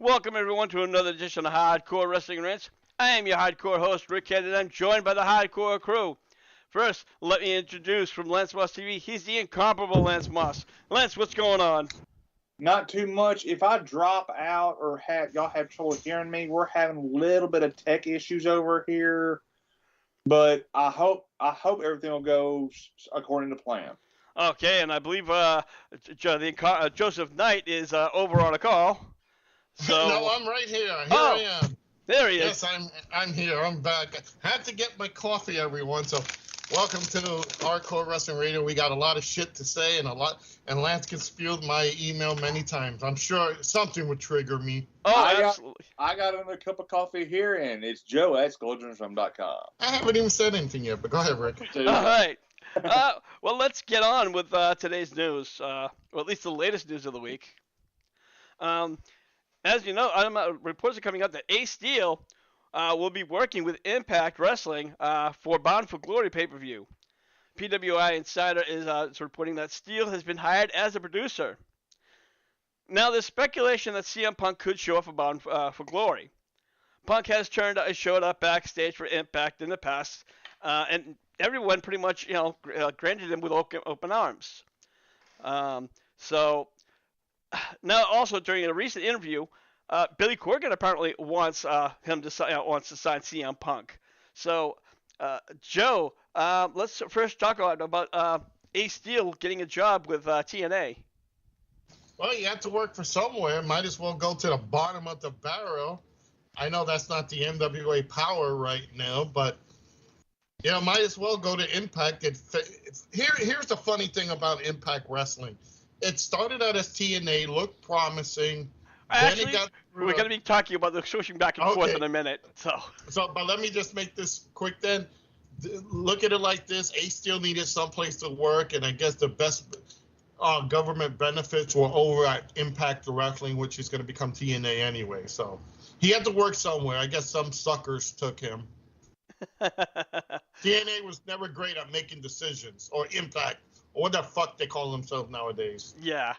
Welcome everyone to another edition of Hardcore Wrestling Rants. I am your hardcore host, Rick Head, and I'm joined by the hardcore crew. First, let me introduce from Lance Moss TV, he's the incomparable Lance Moss. Lance, what's going on? Not too much. If I drop out or y'all have trouble hearing me, we're having a little bit of tech issues over here. But I hope everything will go according to plan. Okay, and I believe Joseph Knight is over on a call. So No, I'm right here. I am. There he Yes, is. I'm here. I'm back. I had to get my coffee, everyone. So, welcome to Hardcore Wrestling Radio. We got a lot of shit to say and Lance can spew my email many times. I'm sure something would trigger me. Oh, absolutely. I got another cup of coffee here, and it's Joe at SkullJournalism.com. I haven't even said anything yet, but go ahead, Rick. All right. Well, let's get on with today's news, or at least the latest news of the week. As you know, reports are coming out that Ace Steel will be working with Impact Wrestling for Bound for Glory pay-per-view. PWI Insider is reporting that Steel has been hired as a producer. Now, there's speculation that CM Punk could show up for Bound for Glory. Punk has showed up backstage for Impact in the past, and everyone pretty much, granted him with open arms. So now, also during a recent interview, Billy Corgan apparently wants to sign CM Punk. So, Joe, let's first talk about Ace Steel getting a job with TNA. Well, you have to work for somewhere. Might as well go to the bottom of the barrel. I know that's not the NWA power right now, but might as well go to Impact. Here's the funny thing about Impact Wrestling. It started out as TNA, looked promising. Actually, we're going to be talking about the switching back and forth in a minute. But let me just make this quick then. Look at it like this. Ace Steel needed someplace to work, and I guess the best government benefits were over at Impact Wrestling, which is going to become TNA anyway. So he had to work somewhere. I guess some suckers took him. TNA was never great at making decisions, or Impact, or what the fuck they call themselves nowadays. Yeah,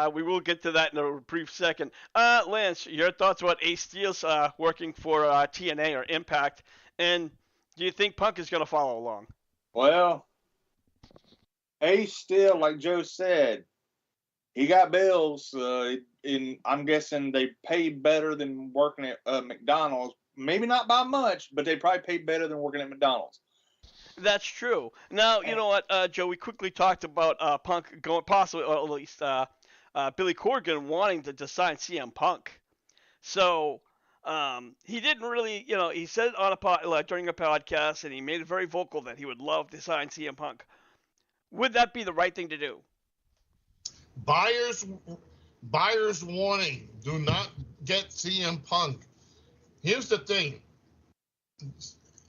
we will get to that in a brief second. Lance, your thoughts about Ace Steel's working for TNA or Impact, and do you think Punk is going to follow along? Well, Ace Steel, like Joe said, he got bills, and I'm guessing they pay better than working at McDonald's. Maybe not by much, but they probably pay better than working at McDonald's. That's true. Now, you know what, Joe, we quickly talked about Punk going possibly, or at least Billy Corgan wanting to sign CM Punk. So he didn't really, he said on during a podcast, and he made it very vocal that he would love to sign CM Punk. Would that be the right thing to do? Buyer's warning. Do not get CM Punk. Here's the thing.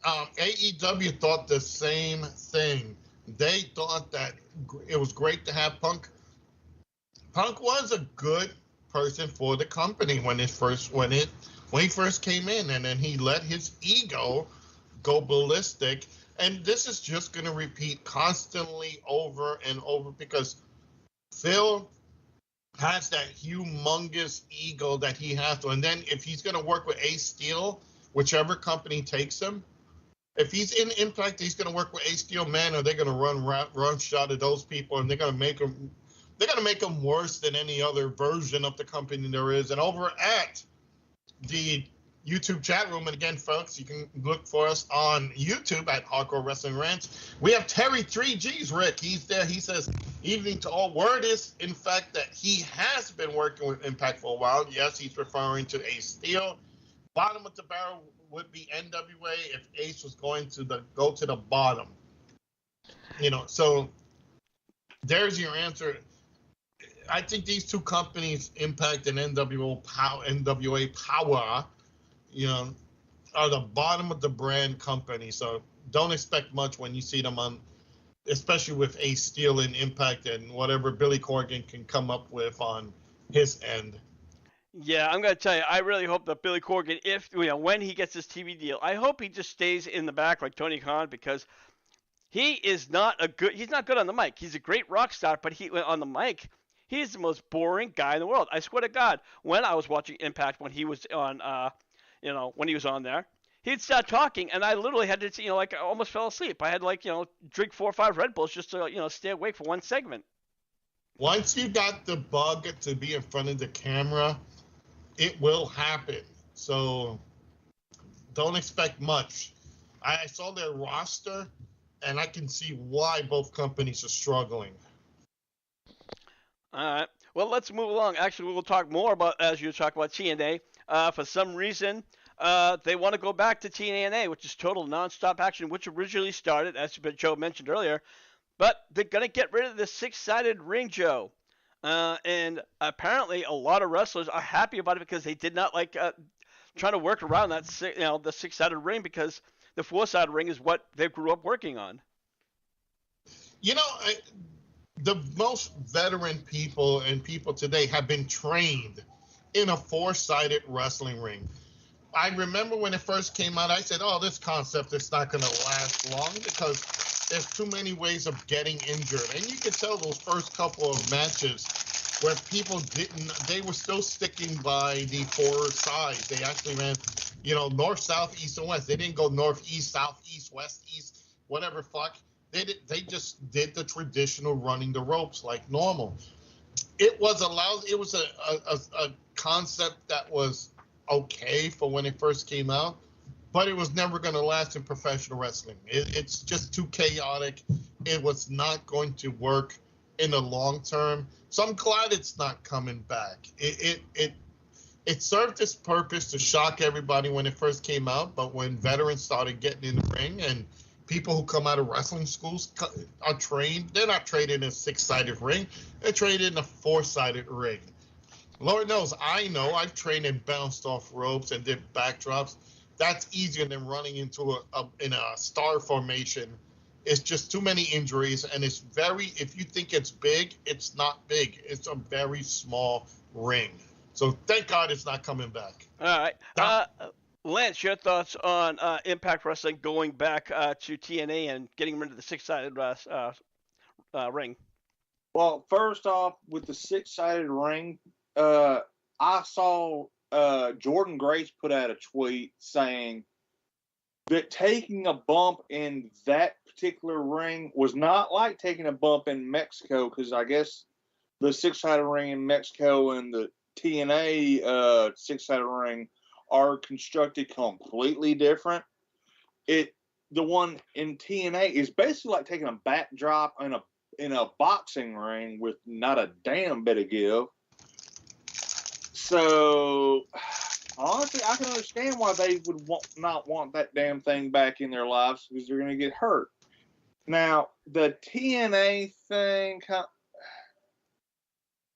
AEW thought the same thing. They thought that it was great to have Punk. Punk was a good person for the company when he first came in, and then he let his ego go ballistic. And this is just going to repeat constantly over and over because Phil has that humongous ego that he has to. And then if he's going to work with Ace Steel, whichever company takes him, if he's in Impact, he's going to work with Ace Steel, man, or they're going to run shot at those people, and they're going to make him worse than any other version of the company there is. And over at the YouTube chat room, and again, folks, you can look for us on YouTube at Hardcore Wrestling Rants. We have Terry 3Gs, Rick. He's there. He says, evening to all. Word is, in fact, that he has been working with Impact for a while. Yes, he's referring to Ace Steel. Bottom of the barrel would be NWA if Ace was going to go to the bottom. So there's your answer. I think these two companies, Impact and NWA Power, are the bottom of the brand company. So don't expect much when you see them on, especially with Ace Steel and Impact and whatever Billy Corgan can come up with on his end. Yeah, I'm gonna tell you, I really hope that Billy Corgan, when he gets his TV deal, I hope he just stays in the back like Tony Khan, because he's not good on the mic. He's a great rock star, but on the mic, He's the most boring guy in the world. I swear to God, when I was watching Impact when he was on, when he was on there, he'd start talking, and I literally had to, like, I almost fell asleep. I had to, like, drink 4 or 5 Red Bulls just to, stay awake for one segment. Once you got the bug to be in front of the camera, it will happen. So don't expect much. I saw their roster, and I can see why both companies are struggling. All right. Well, let's move along. Actually, we'll talk more about, as you talk about TNA. For some reason, they want to go back to TNA, which is total nonstop action, which originally started, as Joe mentioned earlier. But they're going to get rid of the 6-sided ring, Joe. And apparently, a lot of wrestlers are happy about it because they did not like trying to work around that, the 6-sided ring, because the 4-sided ring is what they grew up working on. The most veteran people and people today have been trained in a 4-sided wrestling ring. I remember when it first came out, I said, oh, this concept is not going to last long because there's too many ways of getting injured. And you could tell those first couple of matches where people they were still sticking by the 4 sides. They actually ran, north, south, east, and west. They didn't go north, east, south, east, west, east, whatever fuck. They just did the traditional running the ropes like normal. It was a concept that was okay for when it first came out, but it was never going to last in professional wrestling. It's just too chaotic. It was not going to work in the long term. So I'm glad it's not coming back. It served its purpose to shock everybody when it first came out, but when veterans started getting in the ring and people who come out of wrestling schools are trained, they're not trained in a 6-sided ring. They're trained in a 4-sided ring. Lord knows, I've trained and bounced off ropes and did backdrops. That's easier than running into in a star formation. It's just too many injuries, and if you think it's big, it's not big. It's a very small ring. So thank God it's not coming back. All right. Lance, your thoughts on Impact Wrestling going back to TNA and getting rid of the 6-sided ring? Well, first off, with the 6-sided ring, I saw Jordan Grace put out a tweet saying that taking a bump in that particular ring was not like taking a bump in Mexico, because I guess the 6-sided ring in Mexico and the TNA 6-sided ring are constructed completely different. The one in TNA is basically like taking a backdrop in a boxing ring with not a damn bit of give. So honestly, I can understand why they would not want that damn thing back in their lives, because they're going to get hurt. Now, the TNA thing,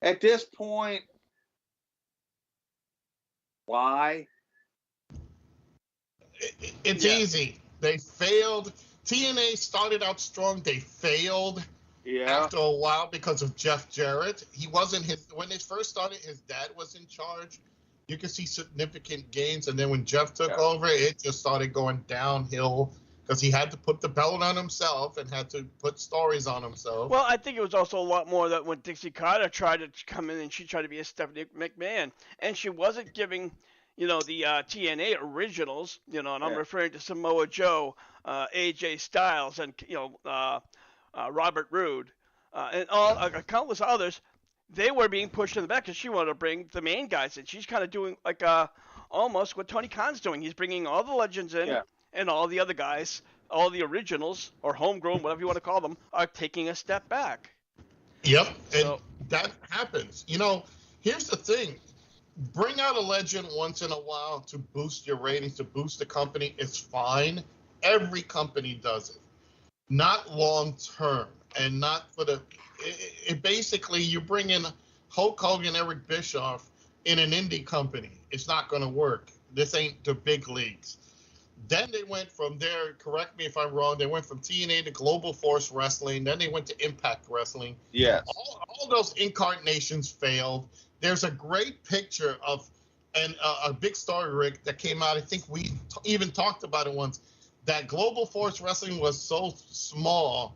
at this point, why? It's easy. They failed. TNA started out strong. They failed after a while because of Jeff Jarrett. When it first started, his dad was in charge. You could see significant gains. And then when Jeff took over, it just started going downhill because he had to put the belt on himself and had to put stories on himself. Well, I think it was also a lot more that when Dixie Carter tried to come in and she tried to be a Stephanie McMahon, and she wasn't giving, the TNA originals, and I'm referring to Samoa Joe, AJ Styles, and, Robert Roode, and countless others. They were being pushed in the back because she wanted to bring the main guys in. She's kind of doing like almost what Tony Khan's doing. He's bringing all the legends in, and all the other guys, all the originals or homegrown, whatever you want to call them, are taking a step back. Yep, and that happens. Here's the thing. Bring out a legend once in a while to boost your ratings, to boost the company. It's fine. Every company does it. Not long term, and not for the. Basically, you bring in Hulk Hogan, Eric Bischoff in an indie company. It's not going to work. This ain't the big leagues. Then they went from there, correct me if I'm wrong, they went from TNA to Global Force Wrestling. Then they went to Impact Wrestling. Yes. All those incarnations failed. There's a great picture of a big story, Rick, that came out. I think we even talked about it once, that Global Force Wrestling was so small.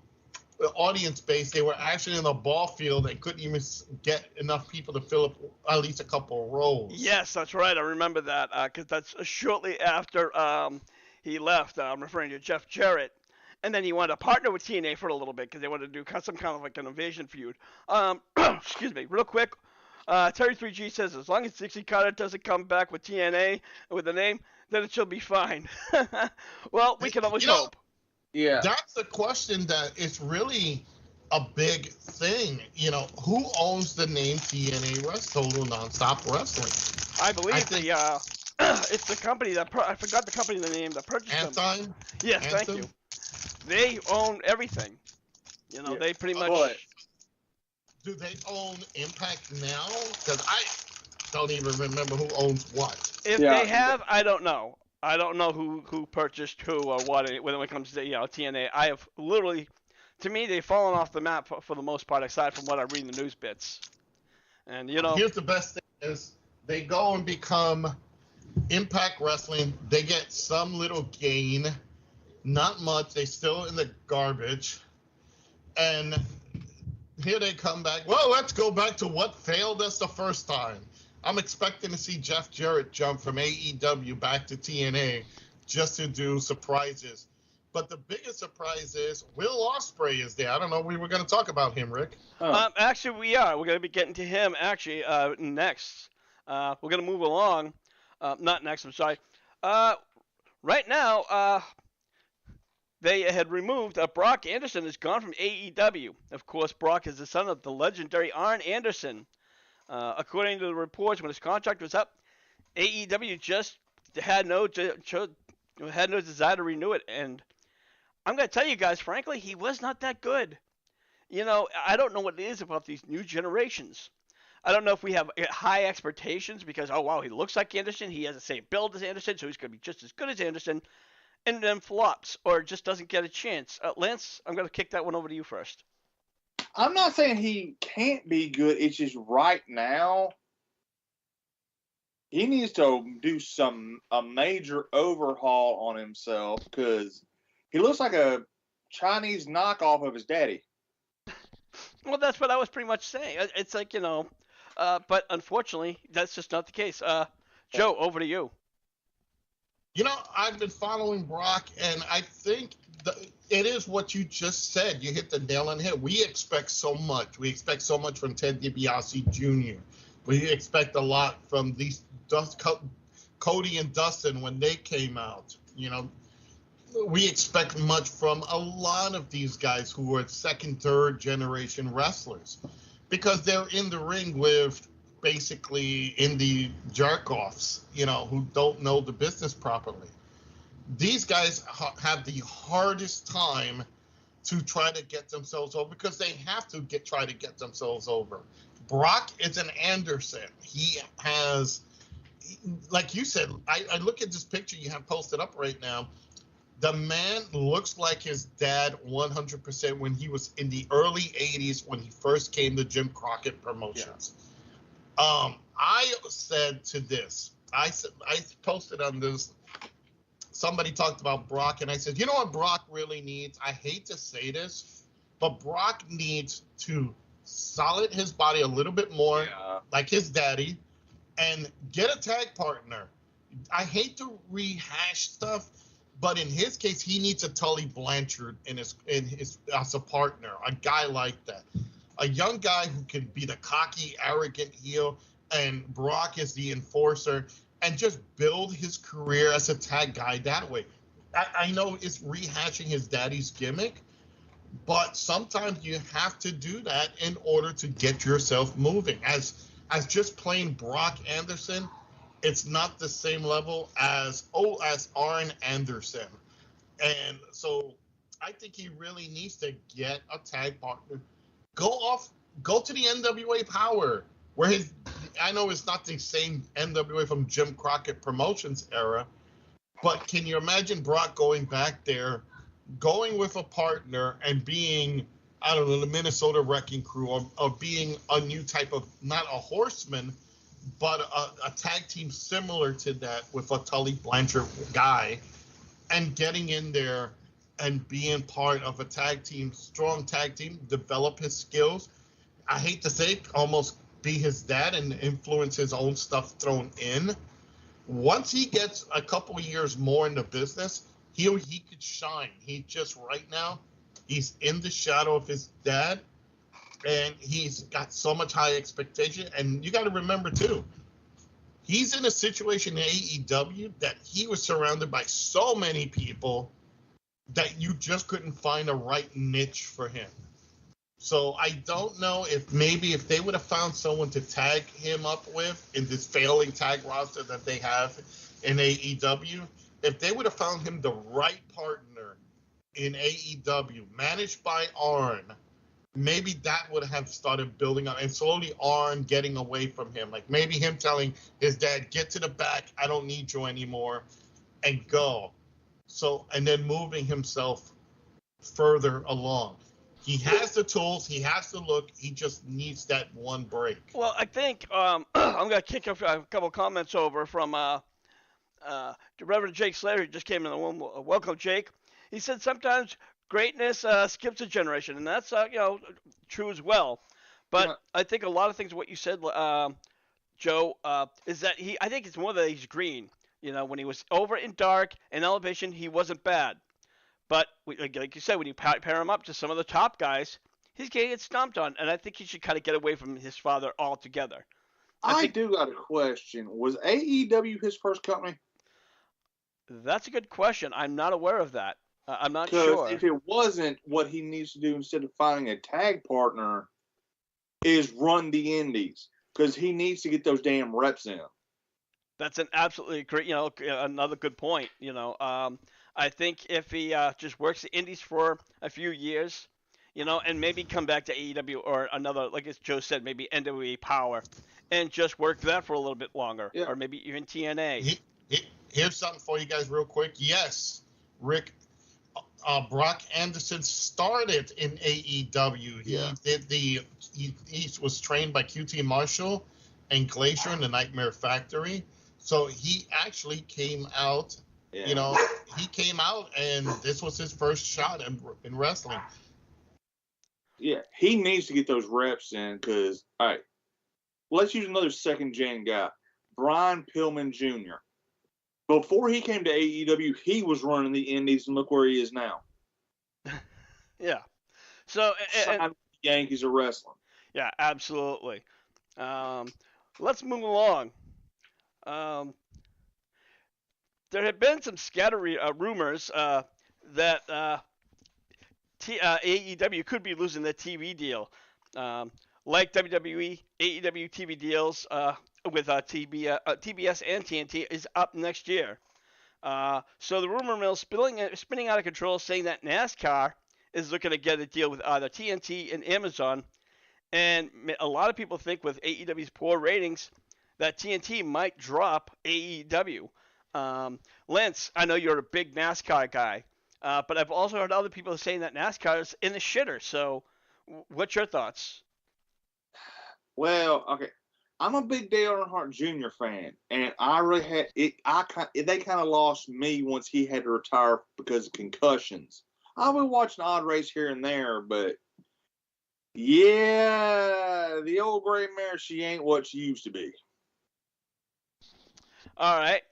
audience base. They were actually in the ball field and couldn't even get enough people to fill up at least a couple of rows. Yes, that's right. I remember that because that's shortly after he left. I'm referring to Jeff Jarrett. And then he wanted to partner with TNA for a little bit because they wanted to do some kind of like an invasion feud. Excuse me, real quick. Terry 3G says as long as Dixie Carter doesn't come back with TNA with the name, then it should be fine. Well, we can always hope. Yeah. That's the question that is really a big thing. Who owns the name TNA Total Nonstop Wrestling? I believe it's the company that I forgot the company name that purchased them. Anthem? Yes, Anthem? thank you. They own everything. They pretty much. But do they own Impact now? Because I don't even remember who owns what. If they have, I don't know. I don't know who purchased who or what when it comes to TNA. I have literally, to me, they've fallen off the map for the most part, aside from what I read in the news bits. And here's the best thing is they go and become Impact Wrestling. They get some little gain, not much. They still in the garbage, and here they come back. Well, let's go back to what failed us the first time. I'm expecting to see Jeff Jarrett jump from AEW back to TNA just to do surprises. But the biggest surprise is Will Ospreay is there. I don't know. We were going to talk about him, Rick. Actually, we are. We're going to be getting to him actually next. We're going to move along. Not next. I'm sorry. Right now, they had removed Brock Anderson has gone from AEW. Of course, Brock is the son of the legendary Arn Anderson. According to the reports, when his contract was up, AEW just had no desire to renew it. And I'm going to tell you guys, frankly, he was not that good. I don't know what it is about these new generations. I don't know if we have high expectations because, oh, wow, he looks like Anderson. He has the same build as Anderson, so he's going to be just as good as Anderson. And then flops or just doesn't get a chance. Lance, I'm going to kick that one over to you first. I'm not saying he can't be good. It's just right now he needs to do a major overhaul on himself because he looks like a Chinese knockoff of his daddy. Well, that's what I was pretty much saying. It's like, but unfortunately, that's just not the case. Joe, over to you. I've been following Brock, and I think it is what you just said. You hit the nail on the head. We expect so much. We expect so much from Ted DiBiase Jr. We expect a lot from these Cody and Dustin when they came out. We expect much from a lot of these guys who are second, third generation wrestlers because they're in the ring with basically indie jerk-offs, who don't know the business properly. These guys have the hardest time to try to get themselves over because they have to try to get themselves over. Brock is an Anderson. He has, like you said, I look at this picture you have posted up right now. The man looks like his dad 100% when he was in the early 80s when he first came to Jim Crockett Promotions. Yeah. I said to this, I posted on this, somebody talked about Brock, and I said, you know what Brock really needs? I hate to say this, but Brock needs to solid his body a little bit more, like his daddy, and get a tag partner. I hate to rehash stuff, but in his case, he needs a Tully Blanchard as a partner, a guy like that. A young guy who can be the cocky, arrogant heel, and Brock is the enforcer, and just build his career as a tag guy that way. I know it's rehashing his daddy's gimmick, but sometimes you have to do that in order to get yourself moving. As just plain Brock Anderson, it's not the same level as Arn Anderson. And so I think he really needs to get a tag partner. Go to the NWA Power, where I know it's not the same NWA from Jim Crockett Promotions era, but can you imagine Brock going back there, going with a partner and being, I don't know, the Minnesota Wrecking Crew, or being a new type of, not a horseman, but a tag team similar to that with a Tully Blanchard guy, and getting in there and being part of a tag team, strong tag team, develop his skills. I hate to say it, almost be his dad and influence his own stuff thrown in. Once he gets a couple of years more in the business, he could shine. He just right now, he's in the shadow of his dad, and he's got so much high expectation. And you got to remember too, he's in a situation in AEW that he was surrounded by so many people that you just couldn't find a right niche for him. So I don't know if they would have found someone to tag him up with in this failing tag roster that they have in AEW, if they would have found him the right partner in AEW, managed by Arn, maybe that would have started building up, and slowly Arn getting away from him. Like maybe him telling his dad, get to the back, I don't need you anymore, and go. So, and then moving himself further along. He has the tools, he has the look, he just needs that one break. Well, I think I'm going to kick a couple comments over from Reverend Jake Slater, who just came in the room. Welcome, Jake. He said sometimes greatness skips a generation, and that's true as well. But yeah. I think a lot of things what you said, Joe, is that I think it's more that he's green. When he was over in dark and elevation, he wasn't bad. But like you said, when you pair him up to some of the top guys, he's getting it stomped on, and I think he should kind of get away from his father altogether. I do got a question. Was AEW his first company? That's a good question. I'm not aware of that. I'm not sure. If it wasn't, what he needs to do instead of finding a tag partner is run the indies, because he needs to get those damn reps in. That's an absolutely great, another good point. I think if he just works the indies for a few years, and maybe come back to AEW or another, like as Joe said, maybe NWA Power, and just work that for a little bit longer, or maybe even TNA. Here's something for you guys real quick. Yes, Rick, Brock Anderson started in AEW. He was trained by QT Marshall and Glacier in the Nightmare Factory. So he actually came out. Yeah. He came out, and this was his first shot in wrestling. Yeah, he needs to get those reps in because, all right, let's use another second-gen guy, Brian Pillman Jr. Before he came to AEW, he was running the indies, and look where he is now. Yeah. So, and Yankees are wrestling. Yeah, absolutely. Let's move along. There have been some scattered rumors that AEW could be losing their TV deal. Like WWE, AEW TV deals with TBS and TNT is up next year. So the rumor mill spinning out of control, saying that NASCAR is looking to get a deal with either TNT and Amazon. And a lot of people think with AEW's poor ratings that TNT might drop AEW. Lance, I know you're a big NASCAR guy, but I've also heard other people saying that NASCAR is in the shitter. So what's your thoughts? Well, okay. I'm a big Dale Earnhardt Jr. fan, and I really had it. They kind of lost me once he had to retire because of concussions. I've been watching odd race here and there, but yeah, the old gray mare, she ain't what she used to be. All right.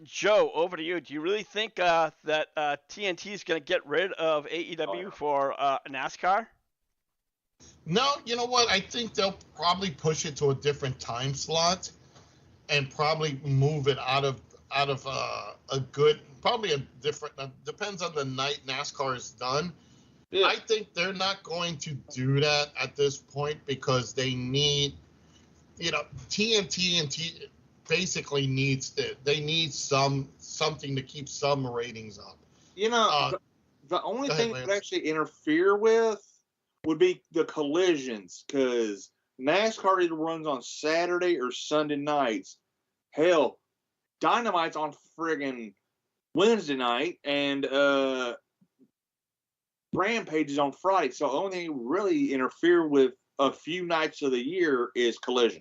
Joe, over to you. Do you really think that TNT is going to get rid of AEW for NASCAR? No, you know what? I think they'll probably push it to a different time slot, and probably move it out of a good, probably a different. Depends on the night NASCAR is done. Yeah. I think they're not going to do that at this point because they need, TNT basically needs something to keep some ratings up. The only thing that would actually interfere with would be the collisions, because NASCAR either runs on Saturday or Sunday nights. Hell, Dynamite's on friggin' Wednesday night, and Rampage is on Friday. So the only thing that would really interfere with a few nights of the year is Collision.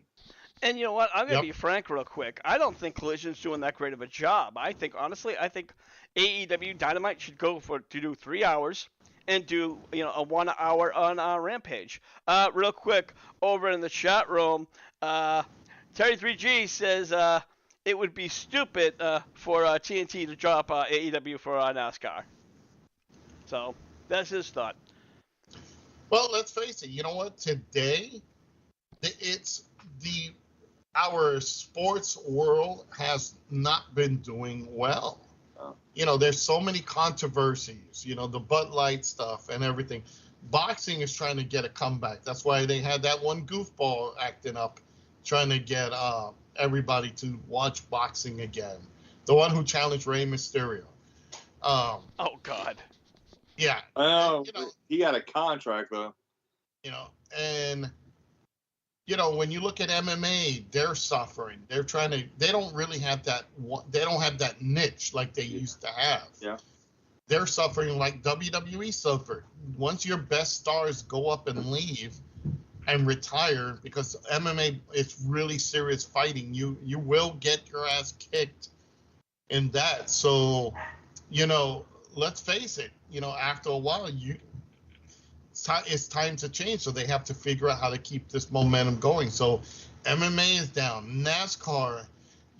And you know what? I'm going to be frank real quick. I don't think Collision's doing that great of a job. Honestly, I think AEW Dynamite should go to do 3 hours and do a 1 hour on Rampage. Real quick, over in the chat room, Terry3G says it would be stupid for TNT to drop AEW for NASCAR. So that's his thought. Well, let's face it. You know what? Today, our sports world has not been doing well. There's so many controversies. The Bud Light stuff and everything. Boxing is trying to get a comeback. That's why they had that one goofball acting up, trying to get everybody to watch boxing again. The one who challenged Rey Mysterio. Oh God. Yeah. Oh, he got a contract though. And when you look at MMA, they're suffering. They don't really have that. They don't have that niche like they used to have. Yeah. They're suffering like WWE suffered. Once your best stars go up and leave and retire, because MMA is really serious fighting, you will get your ass kicked in that. So, let's face it. After a while, it's time to change. So they have to figure out how to keep this momentum going. So MMA is down. NASCAR,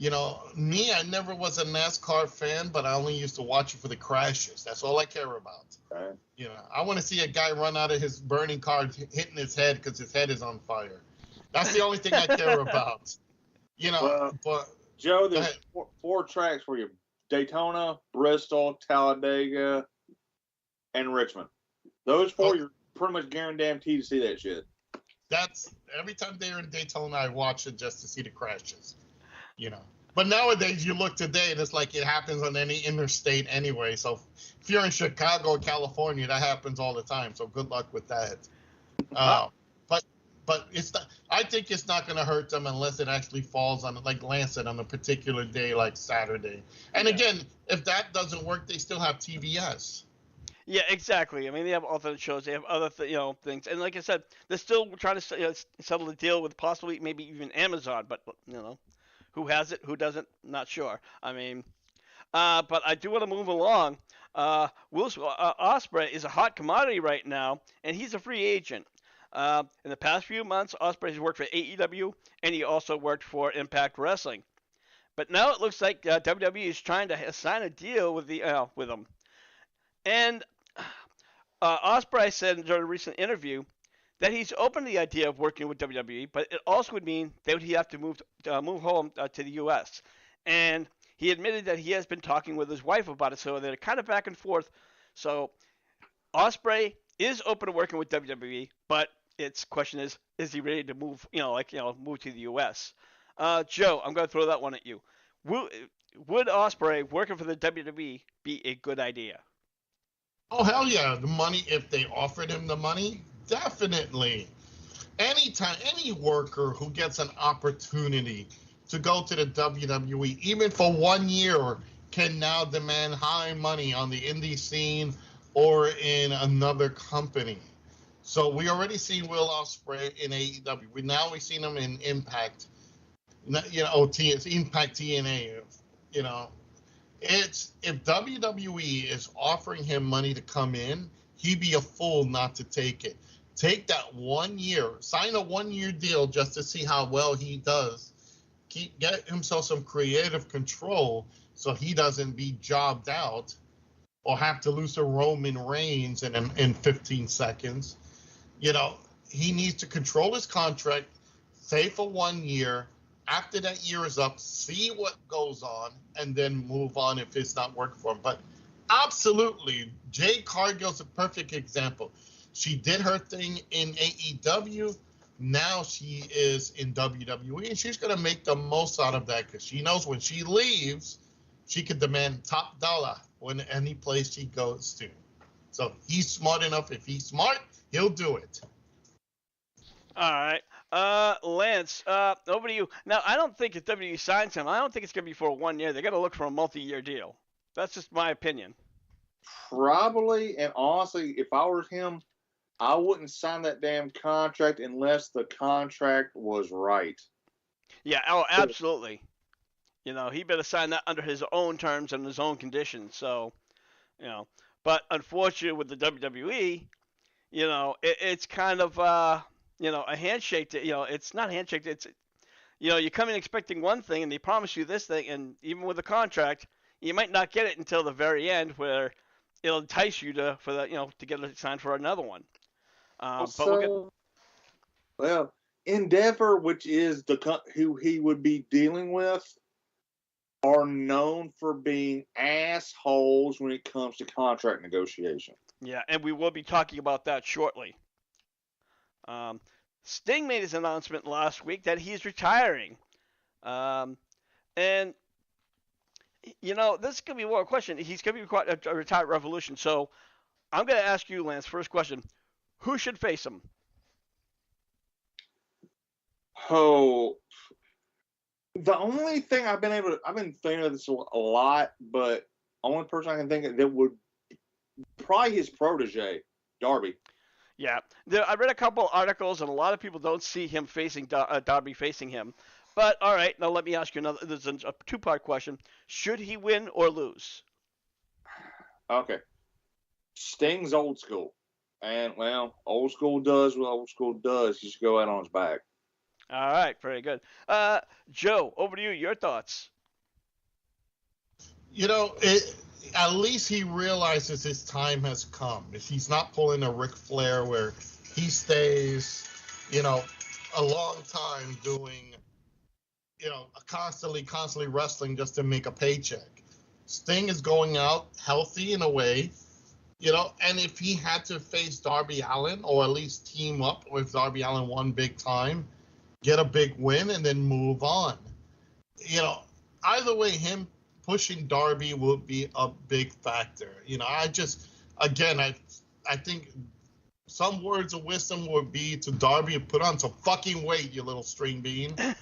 I never was a NASCAR fan, but I only used to watch it for the crashes. That's all I care about. Right. I want to see a guy run out of his burning car hitting his head because his head is on fire. That's the only thing I care about. But Joe, there's four tracks for you: Daytona, Bristol, Talladega, and Richmond. Those four, you're pretty much guaranteed to see that shit. That's every time they're in Daytona, I watch it just to see the crashes. But nowadays you look today and it's like it happens on any interstate anyway. So if you're in Chicago or California, that happens all the time. So good luck with that. But it's not, I think it's not going to hurt them unless it actually falls on, like Lance said, on a particular day like Saturday. And again, if that doesn't work, they still have TBS. Yeah, exactly. I mean, they have other shows. They have other things. And like I said, they're still trying to settle the deal with possibly maybe even Amazon. But who has it? Who doesn't? Not sure. I mean, but I do want to move along. Will Ospreay is a hot commodity right now, and he's a free agent. In the past few months, Ospreay has worked for AEW, and he also worked for Impact Wrestling. But now it looks like WWE is trying to sign a deal with him. And Ospreay said during a recent interview that he's open to the idea of working with WWE, but it also would mean that he'd have to move home to the U.S. And he admitted that he has been talking with his wife about it, so they're kind of back and forth. So Ospreay is open to working with WWE, but its question is he ready to move? Move to the U.S. Joe, I'm going to throw that one at you. Would Ospreay working for the WWE be a good idea? Oh, hell yeah. The money, if they offered him the money, definitely. Anytime, any worker who gets an opportunity to go to the WWE, even for 1 year, can now demand high money on the indie scene or in another company. So we already seen Will Ospreay in AEW. We've seen him in Impact. It's Impact TNA. It's if WWE is offering him money to come in, he'd be a fool not to take it. Take that 1 year, sign a 1 year deal just to see how well he does. Get himself some creative control so he doesn't be jobbed out or have to lose to Roman Reigns in 15 seconds. He needs to control his contract, stay for 1 year. After that year is up, see what goes on, and then move on if it's not working for him. But absolutely, Jade Cargill's a perfect example. She did her thing in AEW. Now she is in WWE, and she's going to make the most out of that because she knows when she leaves, she can demand top dollar when any place she goes to. So he's smart enough. If he's smart, he'll do it. All right. Lance, over to you. Now, I don't think if WWE signs him, I don't think it's going to be for 1 year. They're going to look for a multi-year deal. That's just my opinion. Probably, and honestly, if I were him, I wouldn't sign that damn contract unless the contract was right. Yeah, absolutely. He better sign that under his own terms and his own conditions. So, but unfortunately with the WWE, it's kind of a handshake. It's not a handshake. It's you come in expecting one thing and they promise you this thing, and even with a contract, you might not get it until the very end where it'll entice you to get it signed for another one. But we'll get. Well, Endeavor, which is who he would be dealing with, are known for being assholes when it comes to contract negotiation. Yeah, and we will be talking about that shortly. Sting made his announcement last week that he's retiring. And this could be more a question. He's going to be quite a retired Revolution. So I'm going to ask you, Lance, first question. Who should face him? Oh, the only thing I've been thinking of this a lot, but only person I can think of that would probably his protege, Darby. Yeah, I read a couple articles, and a lot of people don't see him facing Darby facing him. But all right, now let me ask you another. There's a two-part question: should he win or lose? Okay, Sting's old school, and well, old school does what old school does. Just go out on his back. All right, very good. Joe, over to you. Your thoughts? At least he realizes his time has come. If he's not pulling a Ric Flair where he stays, a long time doing, constantly wrestling just to make a paycheck. Sting is going out healthy in a way, and if he had to face Darby Allin or at least team up with Darby Allin one big time, get a big win and then move on. Either way, him pushing Darby will be a big factor. I think some words of wisdom would be to Darby, put on some fucking weight, you little string bean. Grow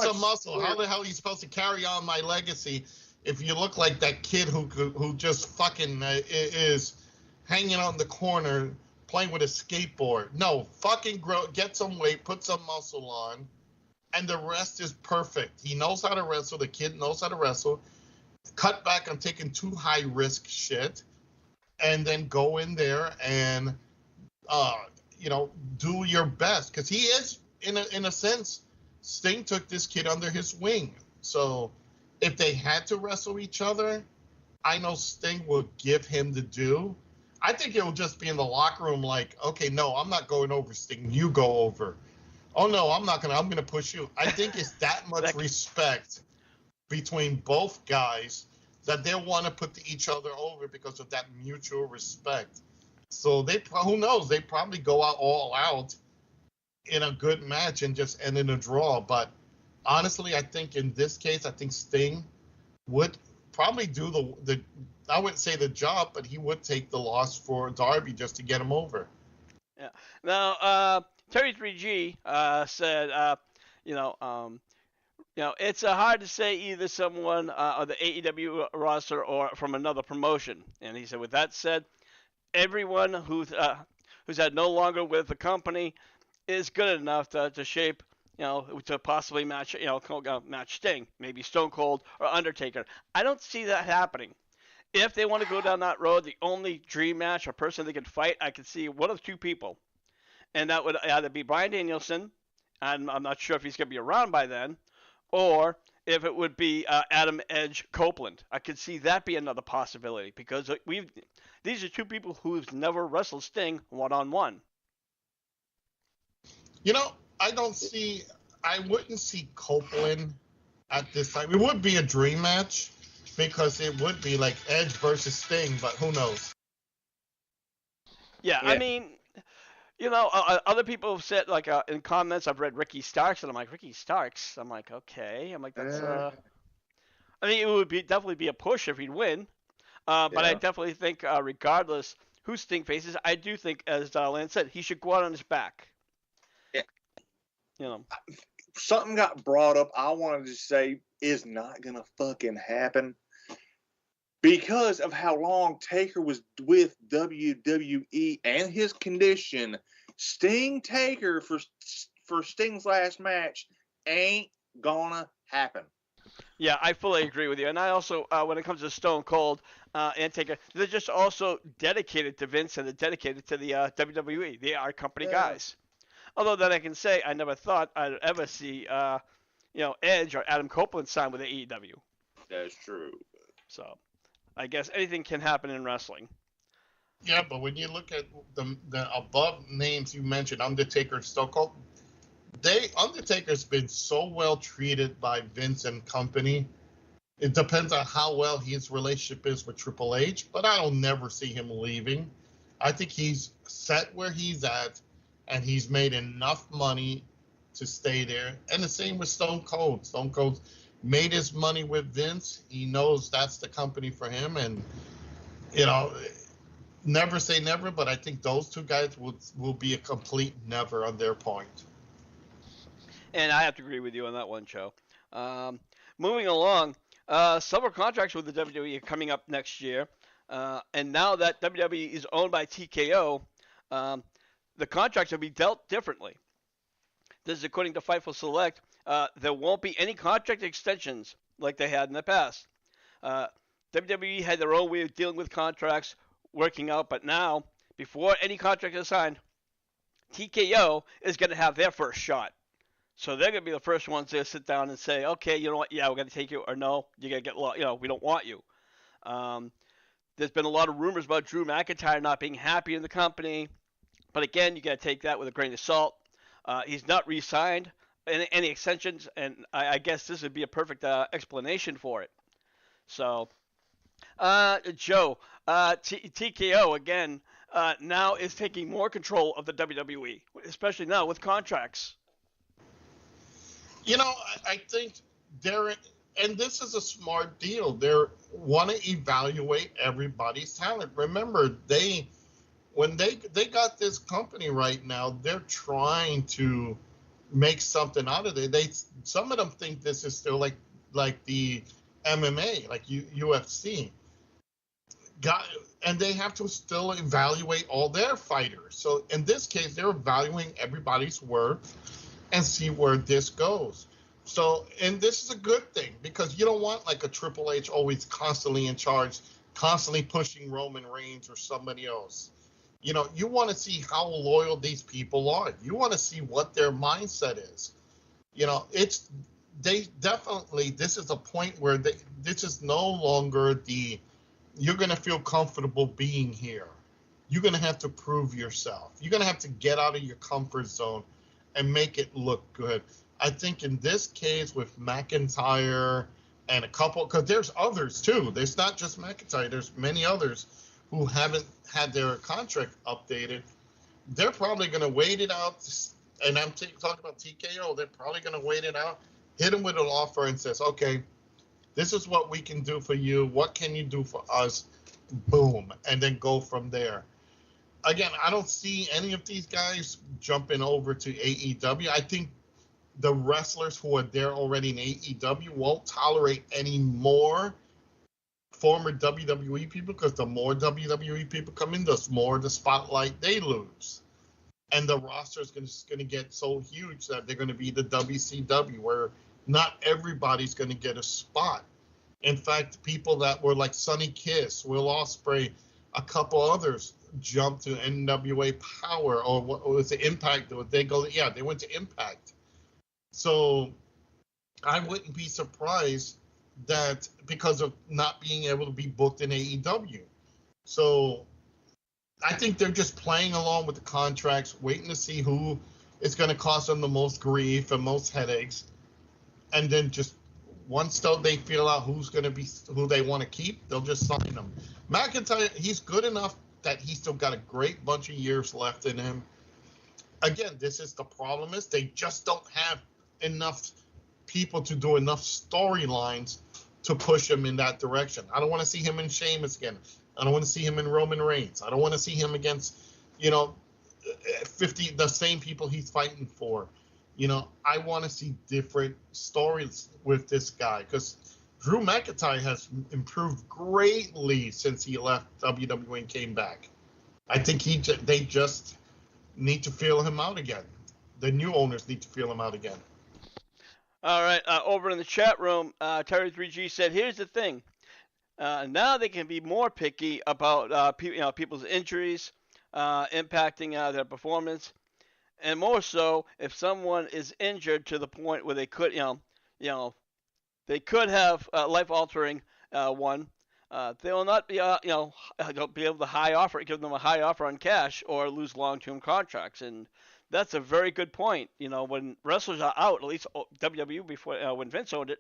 some muscle. How the hell are you supposed to carry on my legacy if you look like that kid who just fucking is hanging out in the corner playing with a skateboard? No, fucking get some weight, put some muscle on. And the rest is perfect. He knows how to wrestle. The kid knows how to wrestle. Cut back on taking too high risk shit, and then go in there and, do your best. Because he is, in a sense, Sting took this kid under his wing. So if they had to wrestle each other, I know Sting will give him the due. I think it will just be in the locker room like, okay, no, I'm not going over, Sting. You go over. Oh, no, I'm not going to. I'm going to push you. I think it's that much respect between both guys that they want to put each other over because of that mutual respect. So who knows? They probably go out all out in a good match and just end in a draw. But honestly, I think in this case, I think Sting would probably do the I wouldn't say the job, but he would take the loss for Darby just to get him over. Yeah. Now, Terry 3G said, it's hard to say either someone on the AEW roster or from another promotion. And he said, with that said, everyone who's had no longer with the company is good enough to shape, to possibly match, match Sting, maybe Stone Cold or Undertaker. I don't see that happening. If they want to go down that road, the only dream match or person they can fight, I can see one of two people. And that would either be Bryan Danielson, and I'm not sure if he's going to be around by then, or if it would be Adam Edge Copeland. I could see that be another possibility because these are two people who've never wrestled Sting one-on-one. I wouldn't see Copeland at this time. It would be a dream match because it would be like Edge versus Sting, but who knows? Yeah. I mean, other people have said, like, in comments, I've read Ricky Starks, and I'm like, Ricky Starks? I'm like, okay. I'm like, that's, I mean, it would definitely be a push if he'd win. But I definitely think, regardless who Sting faces, I do think, as Lance said, he should go out on his back. Yeah. Something got brought up I wanted to say is not going to fucking happen. Because of how long Taker was with WWE and his condition, Sting Taker for Sting's last match ain't gonna happen. Yeah, I fully agree with you. And I also, when it comes to Stone Cold and Taker, they're just also dedicated to Vince and they're dedicated to the WWE. They are company Yeah, guys. Although then I can say I never thought I'd ever see, Edge or Adam Copeland sign with the AEW. that's true. So I guess anything can happen in wrestling. Yeah, but when you look at the above names you mentioned, Undertaker, Stone Cold, Undertaker's been so well treated by Vince and company. It depends on how well his relationship is with Triple H, but I don't never see him leaving. I think he's set where he's at, and he's made enough money to stay there. And the same with Stone Cold. Stone Cold made his money with Vince. He knows that's the company for him, and you know, never say never, but I think those two guys will be a complete never on their point. And I have to agree with you on that one, Joe. Moving along, summer contracts with the WWE are coming up next year. And now that WWE is owned by TKO, the contracts will be dealt differently. This is according to Fightful Select. There won't be any contract extensions like they had in the past. WWE had their own way of dealing with contracts, working out, but now, before any contract is signed, TKO is going to have their first shot. So they're going to be the first ones to sit down and say, okay, you know what, yeah, we're going to take you, or no, you're going to get, we don't want you. There's been a lot of rumors about Drew McIntyre not being happy in the company, but again, you got to take that with a grain of salt. He's not re-signed any extensions, and I guess this would be a perfect explanation for it. So, Joe, TKO again now is taking more control of the WWE, especially now with contracts. I think they're, and this is a smart deal. They want to evaluate everybody's talent. Remember, when they got this company right now, they're trying to make something out of it. Some of them think this is still like the MMA, like UFC. And they have to still evaluate all their fighters. So in this case, they're evaluating everybody's worth and see where this goes. So, and this is a good thing because you don't want like a Triple H always constantly in charge, constantly pushing Roman Reigns or somebody else. You want to see how loyal these people are. You want to see what their mindset is. This is a point where this is no longer you're going to feel comfortable being here. You're going to have to prove yourself. You're going to have to get out of your comfort zone and make it look good. I think in this case with McIntyre and a couple, because there's others too. There's not just McIntyre. There's many others who haven't had their contract updated. They're probably going to wait it out. And I'm talking about TKO. They're probably going to wait it out, hit them with an offer and says, okay, this is what we can do for you. What can you do for us? Boom. And then go from there. Again, I don't see any of these guys jumping over to AEW. I think the wrestlers who are there already in AEW won't tolerate any more former WWE people because the more WWE people come in, the more the spotlight they lose. And the roster is going to get so huge that they're going to be the WCW, where not everybody's going to get a spot. In fact, people that were like Sonny Kiss, Will Ospreay, a couple others jumped to NWA Power, or what was the Impact? They went to Impact. So I wouldn't be surprised that because of not being able to be booked in AEW. So I think they're just playing along with the contracts, waiting to see who is going to cause them the most grief and most headaches. And then just once they feel out who they want to keep, they'll just sign them. McIntyre, he's good enough that he's still got a great bunch of years left in him. Again, this is the problem is they just don't have enough people to do enough storylines to push him in that direction. I don't want to see him in Sheamus again. I don't want to see him in Roman Reigns. I don't want to see him against, 50 the same people he's fighting for. I want to see different stories with this guy because Drew McIntyre has improved greatly since he left WWE and came back. I think they just need to feel him out again. The new owners need to feel him out again. All right, over in the chat room, Terry3G said, "Here's the thing. Now they can be more picky about people's injuries impacting their performance, and more so if someone is injured to the point where they could, they could have life-altering one. They will not be, be able to give them a high offer on cash or lose long-term contracts, and that's a very good point. When wrestlers are out, at least WWE before when Vince owned it,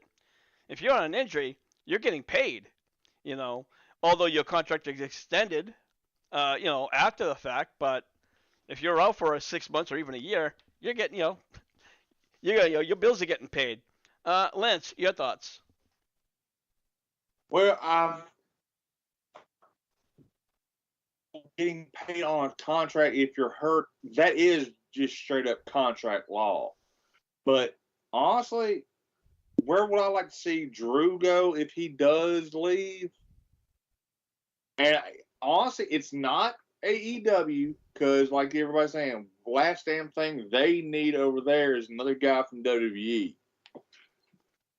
if you're on an injury, you're getting paid. You know, although your contract is extended, after the fact, but if you're out for 6 months or even a year, you're getting, your bills are getting paid. Lance, your thoughts? Well, I'm getting paid on a contract if you're hurt. That is just straight up contract law. But honestly, where would I like to see Drew go if he does leave? And honestly, it's not AEW because, like everybody's saying, last damn thing they need over there is another guy from WWE.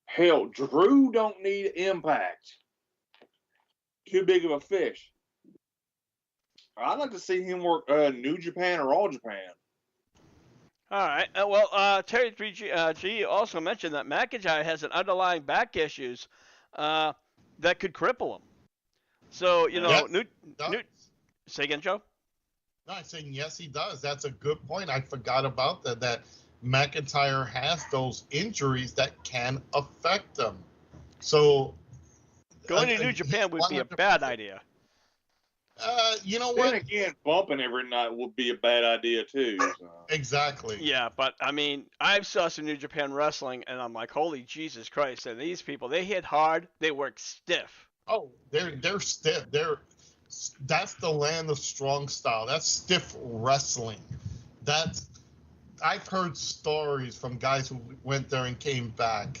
Hell, Drew don't need Impact. Too big of a fish. I'd like to see him work New Japan or All Japan. All right. Well, Terry 3G also mentioned that McIntyre has an underlying back issues that could cripple him. So, Yes, say again, Joe? No, I'm saying yes, he does. That's a good point. I forgot about that. That McIntyre has those injuries that can affect him. So going to New Japan would be a bad idea. You know what? Then again, bumping every night would be a bad idea too. So. Exactly. Yeah, but I mean, I've saw some New Japan wrestling, and I'm like, holy Jesus Christ! And these people, they hit hard, they work stiff. Oh, they're stiff. That's the land of strong style. That's stiff wrestling. I've heard stories from guys who went there and came back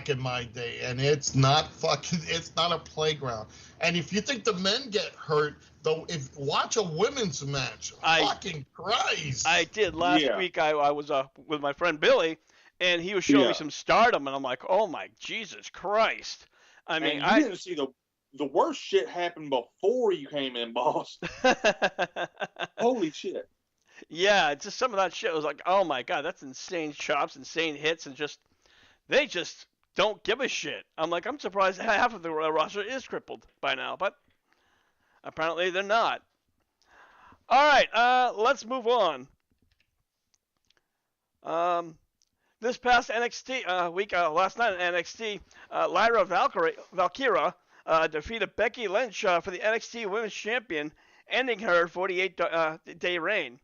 in my day, and it's not a playground. And if you think the men get hurt, though, watch a women's match. Fucking Christ! I did last week. I was with my friend Billy, and he was showing me some Stardom, and I'm like, oh my Jesus Christ! I mean, I didn't see the worst shit happen before you came in, boss. Holy shit! Yeah, just some of that shit was like, oh my God, that's insane chops, insane hits, and they just don't give a shit. I'm like, I'm surprised half of the roster is crippled by now, but apparently they're not. All right, let's move on. This past NXT week, last night at NXT, Lyra Valkyria defeated Becky Lynch for the NXT Women's Champion, ending her 48-day reign.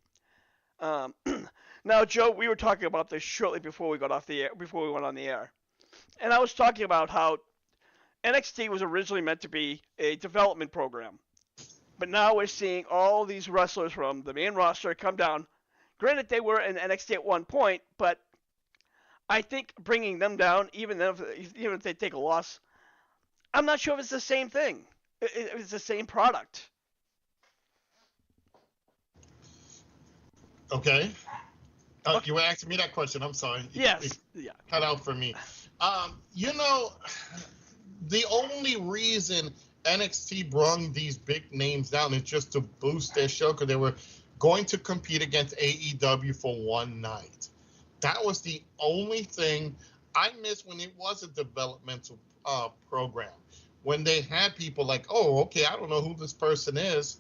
Now, Joe, we were talking about this shortly before we went on the air. And I was talking about how NXT was originally meant to be a development program. But now we're seeing all these wrestlers from the main roster come down. Granted, they were in NXT at one point, but I think bringing them down, even if they take a loss, I'm not sure if it's the same thing. If it's the same product. Okay. You were asking me that question. I'm sorry. Yes. Cut out for me. The only reason NXT brung these big names down is just to boost their show because they were going to compete against AEW for one night. That was the only thing I missed when it was a developmental program. When they had people like, oh, okay, I don't know who this person is,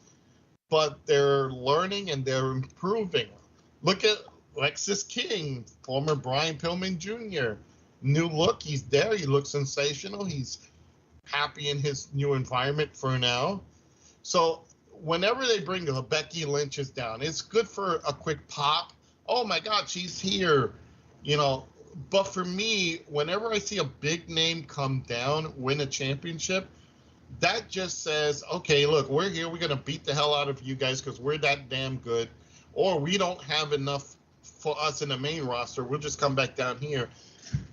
but they're learning and they're improving. Look at Lexis King, former Brian Pillman Jr. New look, he's there. He looks sensational. He's happy in his new environment for now. So whenever they bring the Becky Lynch's down, it's good for a quick pop. Oh my God, she's here, But for me, whenever I see a big name come down, win a championship, that just says, okay, look, we're here. We're going to beat the hell out of you guys because we're that damn good. Or we don't have enough for us in the main roster. We'll just come back down here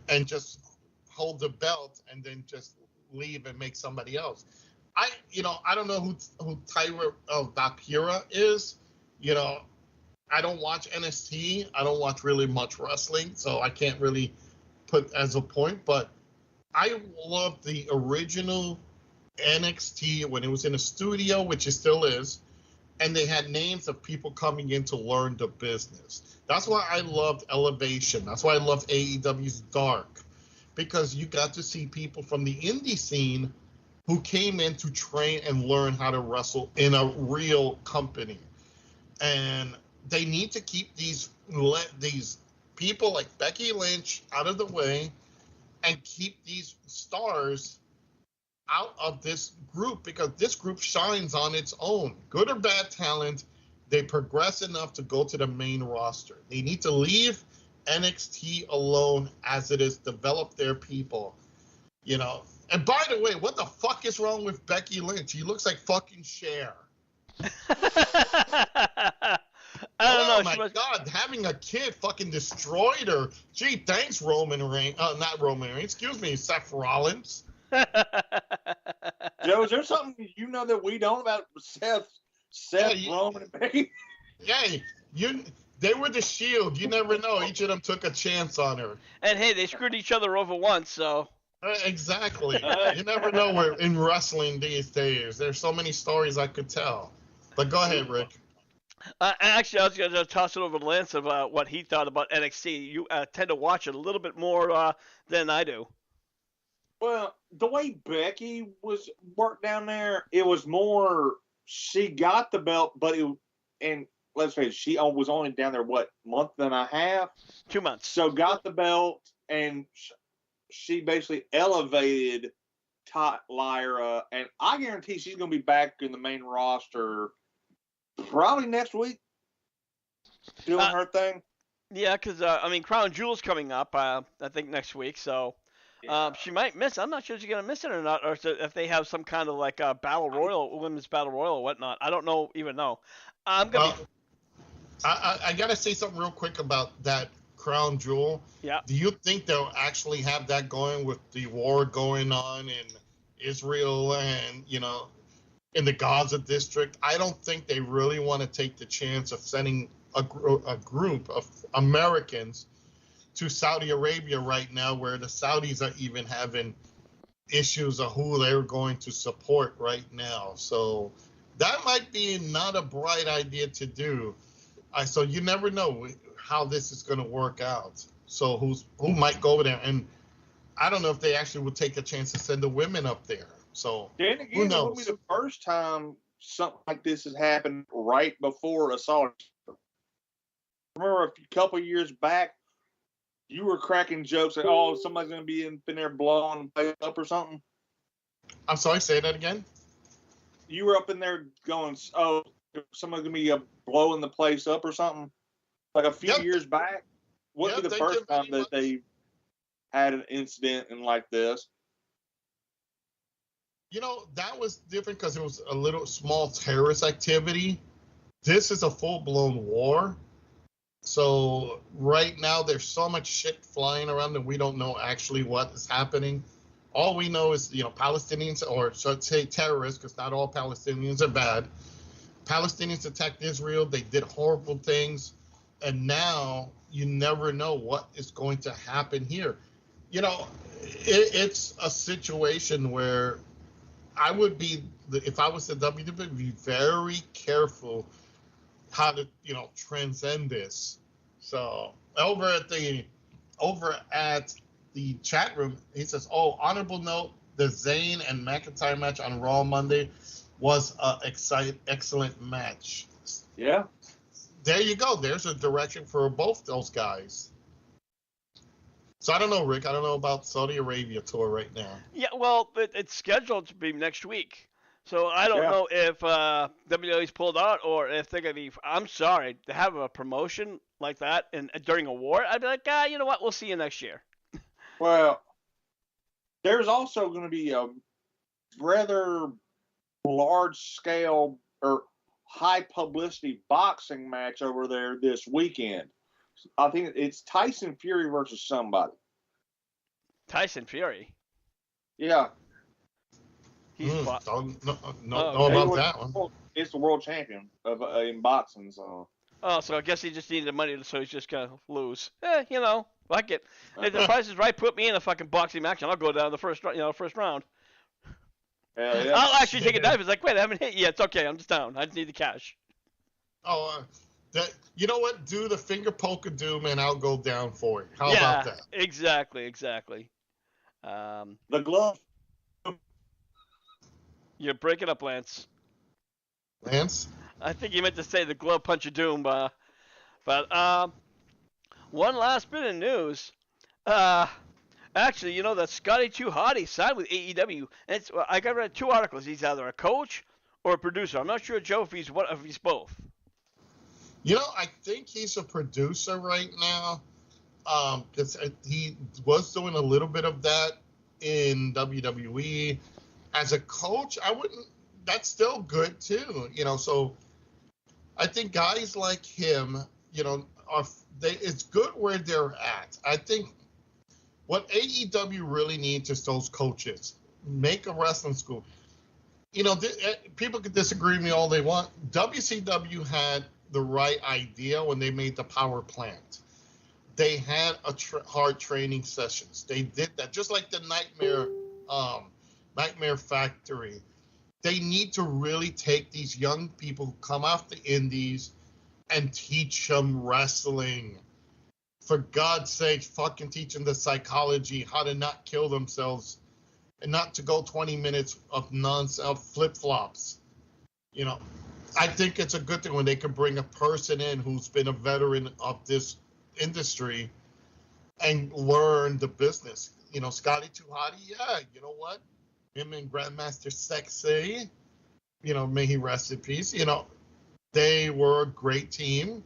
and just hold the belt and then just leave and make somebody else. I don't know who Tyra Valkyria is. I don't watch NXT. I don't watch really much wrestling, so I can't really put as a point, but I love the original NXT when it was in a studio, which it still is, and they had names of people coming in to learn the business. That's why I loved Elevation. That's why I loved AEW's Dark, because you got to see people from the indie scene who came in to train and learn how to wrestle in a real company. And they need to keep these people like Becky Lynch out of the way and keep these stars out of this group, because this group shines on its own. Good or bad talent, they progress enough to go to the main roster. They need to leave NXT alone as it is, develop their people, you know. And by the way, what the fuck is wrong with Becky Lynch? He looks like fucking Cher. I don't know. Oh my God, having a kid fucking destroyed her. Gee, thanks, Roman Reigns. Not Roman Reigns. Excuse me, Seth Rollins. Joe, is there something you know that we don't about Seth, Roman, and Becky? Yeah, they were the Shield. You never know. Each of them took a chance on her. And hey, they screwed each other over once, so. Exactly. You never know where in wrestling these days. There's so many stories I could tell. But go ahead, Rick. Actually, I was going to toss it over to Lance of what he thought about NXT. You tend to watch it a little bit more than I do. Well, the way Becky was worked down there, it was more she got the belt, but and let's face it, she was only down there, month and a half? 2 months. So got the belt, and she basically elevated Lyra, and I guarantee she's going to be back in the main roster probably next week, doing her thing. Yeah, because, Crown Jewel's coming up, I think, next week, so she might miss. I'm not sure if she's going to miss it or not, or if they have some kind of, like, Battle Royal, Women's Battle Royal or whatnot. I don't even know. I'm going to I got to say something real quick about that Crown Jewel. Yeah. Do you think they'll actually have that going with the war going on in Israel and, in the Gaza district? I don't think they really want to take the chance of sending a group of Americans to Saudi Arabia right now, where the Saudis are even having issues of who they're going to support right now. So that might be not a bright idea to do. So you never know how this is going to work out. So who might go over there? And I don't know if they actually would take a chance to send the women up there. So then again, who knows? It will be the first time something like this has happened right before a Saudi. Remember a couple of years back, you were cracking jokes that, somebody's going to be in there blowing up or something. I'm sorry, say that again. You were up in there going, somebody's going to be blowing the place up or something, like a few years back. Wouldn't be the first time that they had an incident like this. That was different because it was a little small terrorist activity. This is a full-blown war. So right now there's so much shit flying around that we don't know actually what is happening. All we know is, Palestinians, or should say terrorists, because not all Palestinians are bad. Palestinians attacked Israel. They did horrible things. And now you never know what is going to happen here. It's a situation where I would be, if I was the WWE, be very careful how to, transcend this. So over at the chat room, he says, honorable note, the Zayn and McIntyre match on Raw Monday was an excellent match. Yeah. There you go. There's a direction for both those guys. So I don't know, Rick. I don't know about Saudi Arabia tour right now. Yeah, well, it's scheduled to be next week. So I don't know if WWE's pulled out or if they're going to be. I'm sorry, to have a promotion like that during a war, I'd be like, you know what? We'll see you next year. Well, there's also going to be a rather large-scale or high-publicity boxing match over there this weekend. I think it's Tyson Fury versus somebody. Tyson Fury? Yeah. Don't know about that one. It's the world champion in boxing. So Oh, so I guess he just needed the money, so he's just gonna lose. Fuck it. If the price is right, put me in a fucking boxing match, and I'll go down the first round. Hell yeah. I'll actually take a dive. It's like, wait, I haven't hit yet. It's okay. I'm just down. I just need the cash. Oh, you know what? Do the finger poke of doom, and I'll go down for it. How Yeah, about that? exactly. The glove. You're breaking up, Lance. Lance? I think you meant to say the glove punch of doom, but one last bit of news. Actually, you know that Scotty Too Hottie signed with AEW, and I got read 2 articles. He's either a coach or a producer. I'm not sure, Joe, if he's both. You know, I think he's a producer right now, because he was doing a little bit of that in WWE. As a coach, I wouldn't. That's still good too, So I think guys like him, it's good where they're at. I think what AEW really needs is those coaches. Make a wrestling school. People can disagree with me all they want. WCW had the right idea when they made the power plant. They had hard training sessions. They did that, just like the Nightmare Factory. They need to really take these young people who come off the indies and teach them wrestling. For God's sake, fucking teach them the psychology, how to not kill themselves, and not to go 20 minutes of flip-flops. I think it's a good thing when they can bring a person in who's been a veteran of this industry and learn the business. Scotty Too Hottie, yeah, you know what? Him and Grandmaster Sexy, may he rest in peace. They were a great team.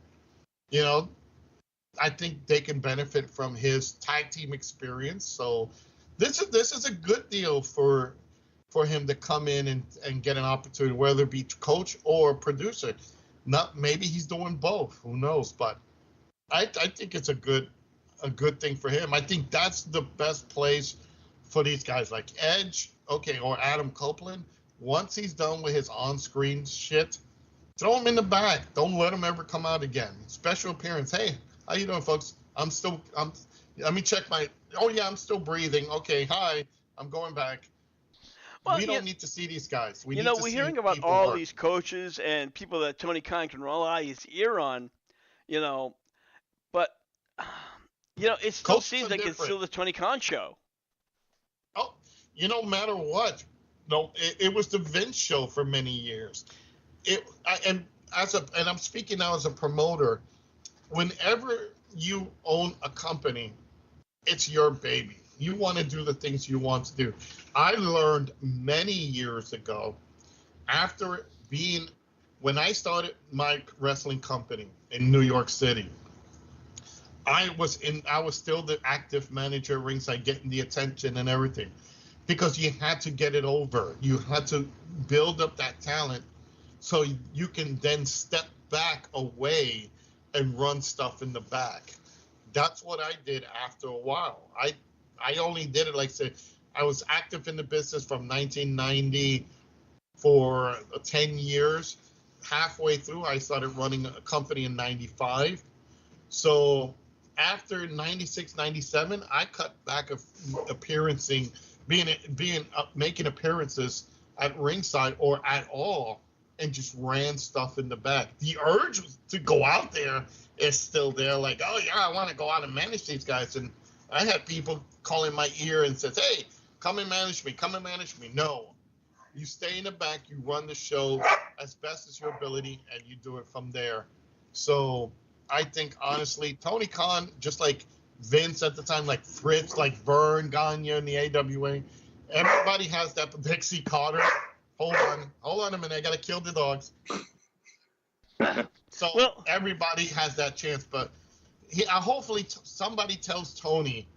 I think they can benefit from his tag team experience. So this is a good deal for him to come in and get an opportunity, whether it be coach or producer. Maybe he's doing both. Who knows? But I think it's a good thing for him. I think that's the best place for these guys like Edge, or Adam Copeland. Once he's done with his on-screen shit, throw him in the back. Don't let him ever come out again. Special appearance. Hey, how you doing, folks? Let me check I'm still breathing. Okay, hi, I'm going back. Well, we don't need to see these guys. We're hearing about all these coaches and people that Tony Khan can roll out his ear on, but it still seems like it's still the Tony Khan show. Oh, no matter what. No, it was the Vince show for many years. And I'm speaking now as a promoter. Whenever you own a company, it's your baby. You want to do the things you want to do. I learned many years ago, when I started my wrestling company in New York City, I was still the active manager at ringside, getting the attention and everything, because you had to get it over. You had to build up that talent so you can then step back away and run stuff in the back. That's what I did after a while. I only did it, like I said, I was active in the business from 1990 for 10 years. Halfway through, I started running a company in 95. So after 96, 97, I cut back making appearances at ringside or at all, and just ran stuff in the back. The urge to go out there is still there. Like, oh yeah, I want to go out and manage these guys. And I had people call in my ear and says, hey, come and manage me. No, you stay in the back, you run the show as best as your ability, and you do it from there. So I think, honestly, Tony Khan, just like Vince at the time, like Fritz, like Vern Gagne in the AWA, everybody has that. Dixie Carter. Hold on a minute. I got to kill the dogs. So everybody has that chance, but hopefully somebody tells Tony,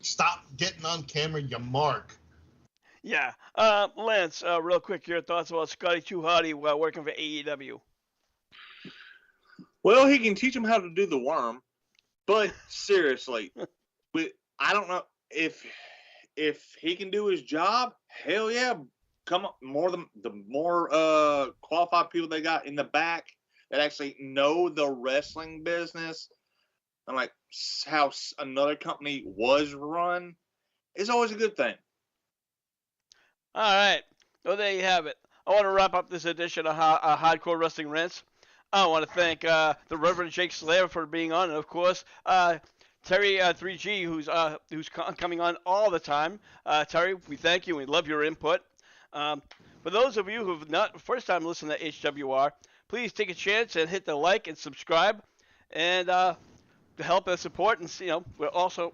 stop getting on camera, you mark. Yeah. Lance, real quick, your thoughts about Scotty Too Hottie while working for AEW? Well, he can teach him how to do the worm, but seriously, I don't know if he can do his job. Hell yeah. Come on, the more qualified people they got in the back, that actually know the wrestling business and like how another company was run is always a good thing. All right. Well, there you have it. I want to wrap up this edition of Hardcore Wrestling Rants. I want to thank the Reverend Jake Slayer for being on, and of course, Terry 3G, who's coming on all the time. Terry, we thank you. We love your input. For those of you who've not first time listened to HWR, please take a chance and hit the like and subscribe, and to help us support. And we also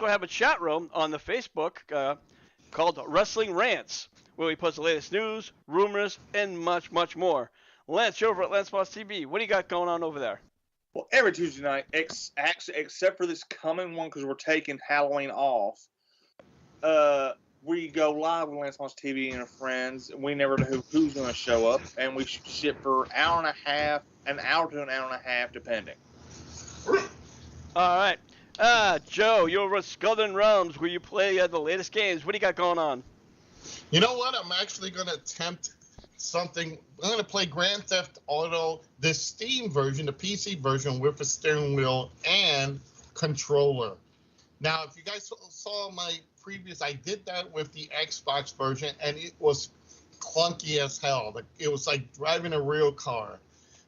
have a chat room on the Facebook called Wrestling Rants, where we post the latest news, rumors, and much, much more. Lance, you're over at Lance Boss TV. What do you got going on over there? Well, every Tuesday night, except for this coming one because we're taking Halloween off, we go live with Lance Boss TV and our friends. We never know who's going to show up, and we ship for an hour to an hour and a half, depending. All right. Joe, you're over at Skull Realms, where you play the latest games. What do you got going on? You know what? I'm actually going to attempt something. I'm going to play Grand Theft Auto, the Steam version, the PC version with a steering wheel and controller. Now, if you guys saw my previous, I did that with the Xbox version, and it was clunky as hell. It was like driving a real car.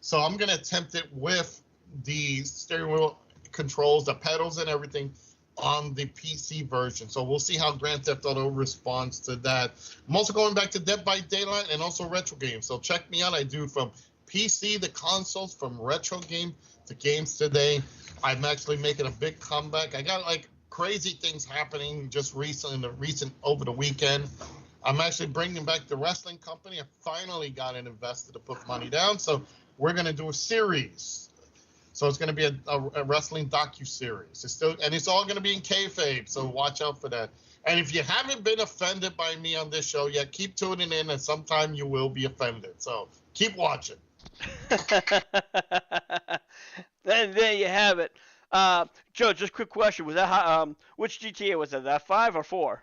So I'm going to attempt it with the steering wheel controls, the pedals and everything on the PC version. So we'll see how Grand Theft Auto responds to that. I'm also going back to Dead by Daylight and also retro games. So check me out. I do from PC to consoles, from retro game to games today. I'm actually making a big comeback. I got like crazy things happening just recently, over the weekend. I'm actually bringing back the wrestling company. I finally got an investor to put money down. So we're going to do a series. So it's going to be a wrestling docu-series. It's all going to be in kayfabe, so watch out for that. And if you haven't been offended by me on this show yet, keep tuning in, and sometime you will be offended. So keep watching. Then there you have it. Joe, just a quick question. Was that which GTA was that 5 or 4?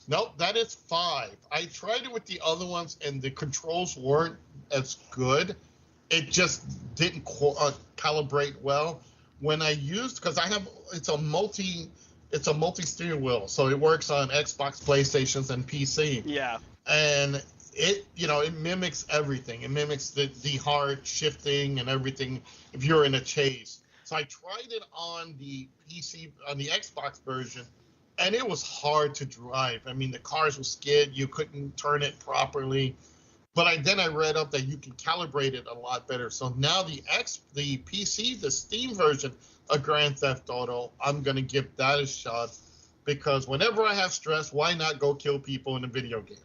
Nope, that is 5. I tried it with the other ones, and the controls weren't as good. It just didn't calibrate well. When I used, because it's a multi steering wheel, so it works on Xbox, PlayStations, and PC. Yeah. And it mimics everything. It mimics the hard shifting and everything if you're in a chase. So I tried it on the PC, on the Xbox version, and it was hard to drive. I mean, the cars were skid. You couldn't turn it properly. But I read up that you can calibrate it a lot better. So now the PC, the Steam version of Grand Theft Auto, I'm going to give that a shot, because whenever I have stress, why not go kill people in a video game?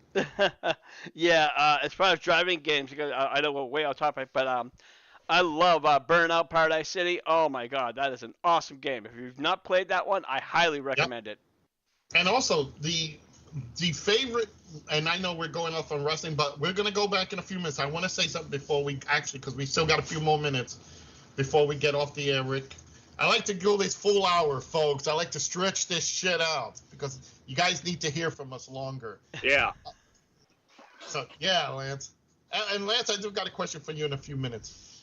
Yeah, as far as driving games, because I know we're way off topic, but I love Burnout Paradise City. Oh my God, that is an awesome game. If you've not played that one, I highly recommend it. And also the favorite, and I know we're going off on wrestling, but we're going to go back in a few minutes. I want to say something before we because we still got a few more minutes before we get off the air, Rick. I like to go this full hour, folks. I like to stretch this shit out because you guys need to hear from us longer. Yeah. So, yeah, Lance. And Lance, I do got a question for you in a few minutes.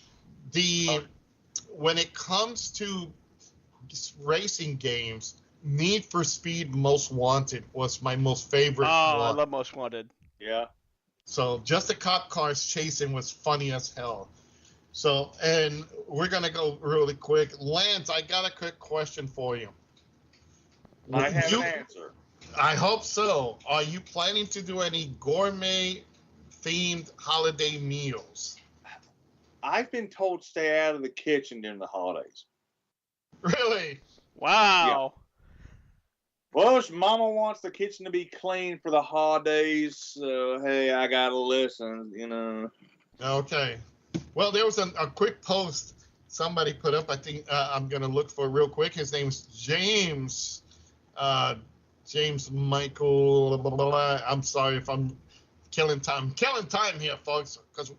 When it comes to racing games, Need for Speed Most Wanted was my most favorite one. I love Most Wanted. Yeah. So just the cop cars chasing was funny as hell. So, and we're going to go really quick. Lance, I got a quick question for you. I have an answer. I hope so. Are you planning to do any gourmet-themed holiday meals? I've been told stay out of the kitchen during the holidays. Really? Wow. Yeah. Well, Mama wants the kitchen to be clean for the holidays, so hey, I gotta listen, Okay. Well, there was a quick post somebody put up. I think I'm gonna look for it real quick. His name's James Michael. Blah, blah, blah. I'm sorry if I'm killing time. Killing time here, folks, because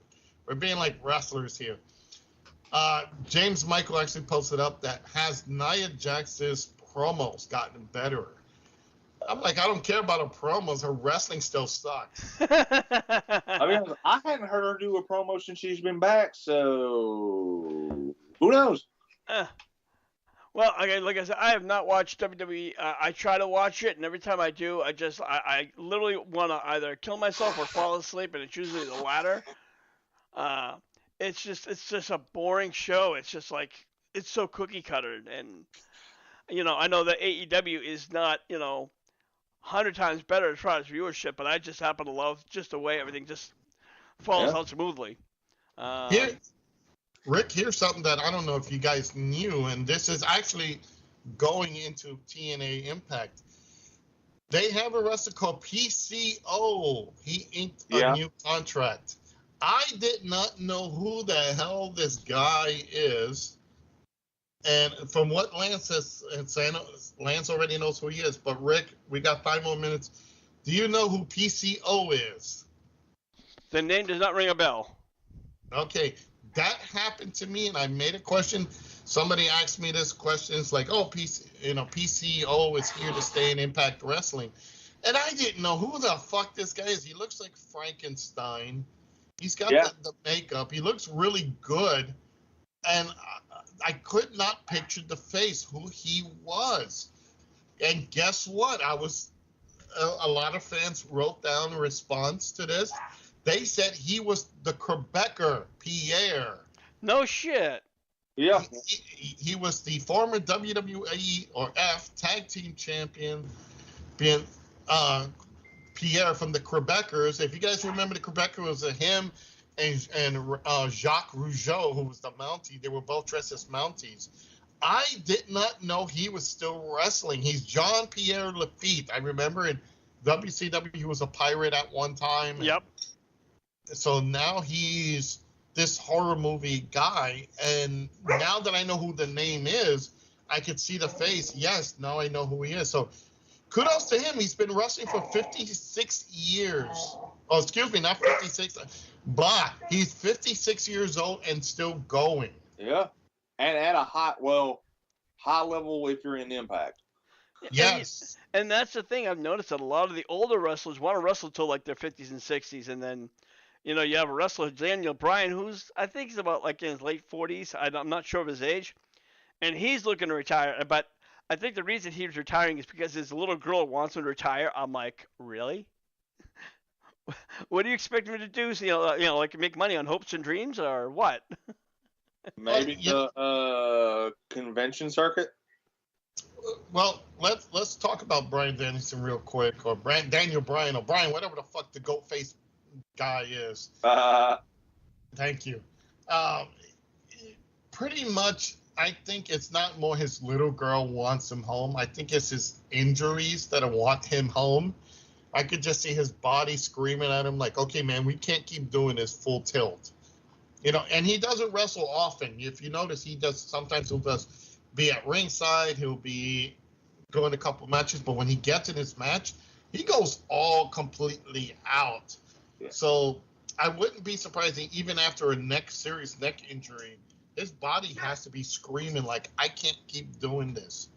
we're being like wrestlers here. James Michael actually posted up that has Nia Jax's promos gotten better? I'm like, I don't care about her promos. Her wrestling still sucks. I mean, I hadn't heard her do a promo since she's been back, so who knows? Well, okay, like I said, I have not watched WWE. I try to watch it, and every time I do, I literally want to either kill myself or fall asleep, and it's usually the latter. Uh, it's just a boring show. It's just like it's so cookie cutter, and I know that AEW is not 100 times better as far as viewership, but I just happen to love just the way everything just falls out smoothly. Here, Rick, here's something that I don't know if you guys knew, and this is actually going into TNA Impact. They have a wrestler called PCO. He inked a new contract. I did not know who the hell this guy is. And from what Lance has said, Lance already knows who he is. But Rick, we got 5 more minutes. Do you know who PCO is? The name does not ring a bell. Okay, that happened to me, and I made a question. Somebody asked me this question. It's like, PCO is here to stay in Impact Wrestling. And I didn't know who the fuck this guy is. He looks like Frankenstein. He's got the makeup. He looks really good. And I could not picture the face, who he was. And guess what? A lot of fans wrote down a response to this. They said he was the Quebecer, Pierre. No shit. Yeah. He was the former WWE or F tag team champion, being Pierre from the Quebecers. If you guys remember, the Quebecer was him and Jacques Rougeau, who was the Mountie. They were both dressed as Mounties. I did not know he was still wrestling. He's Jean-Pierre Lafitte. I remember in WCW he was a pirate at one time. Yep. So now he's this horror movie guy. And now that I know who the name is, I could see the face. Yes, now I know who he is. So kudos to him. He's been wrestling for 56 years. Oh, excuse me, not 56. But he's 56 years old and still going. Yeah. And at a high level if you're in Impact. Yes. And that's the thing I've noticed, that a lot of the older wrestlers want to wrestle till like their 50s and 60s, and then you have a wrestler, Daniel Bryan, who's I think he's about like in his late 40s. I'm not sure of his age, and he's looking to retire. But I think the reason he's retiring is because his little girl wants him to retire. I'm like, really? What do you expect me to do? Like make money on hopes and dreams, or what? Maybe the convention circuit. Well, let's talk about Bryan Danielson real quick, or Daniel Bryan, or Bryan, whatever the fuck the goat face guy is. Thank you. Pretty much, I think it's not more his little girl wants him home. I think it's his injuries that want him home. I could just see his body screaming at him like, okay, man, we can't keep doing this full tilt. And he doesn't wrestle often. If you notice, sometimes he'll just be at ringside. He'll be doing a couple matches. But when he gets in his match, he goes all completely out. Yeah. So I wouldn't be surprised even after a serious neck injury, his body has to be screaming like, I can't keep doing this.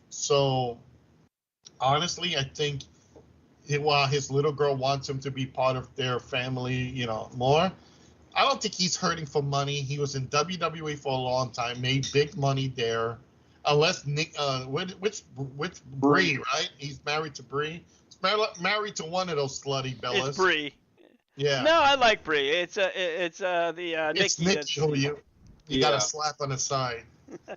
So honestly, I think while his little girl wants him to be part of their family, more, I don't think he's hurting for money. He was in WWE for a long time, made big money there. Unless Nick, which Brie, right? He's married to Brie. He's married to one of those slutty Bellas. It's Brie. Yeah. No, I like Brie. It's the It's Nikki who you got to slap on the side.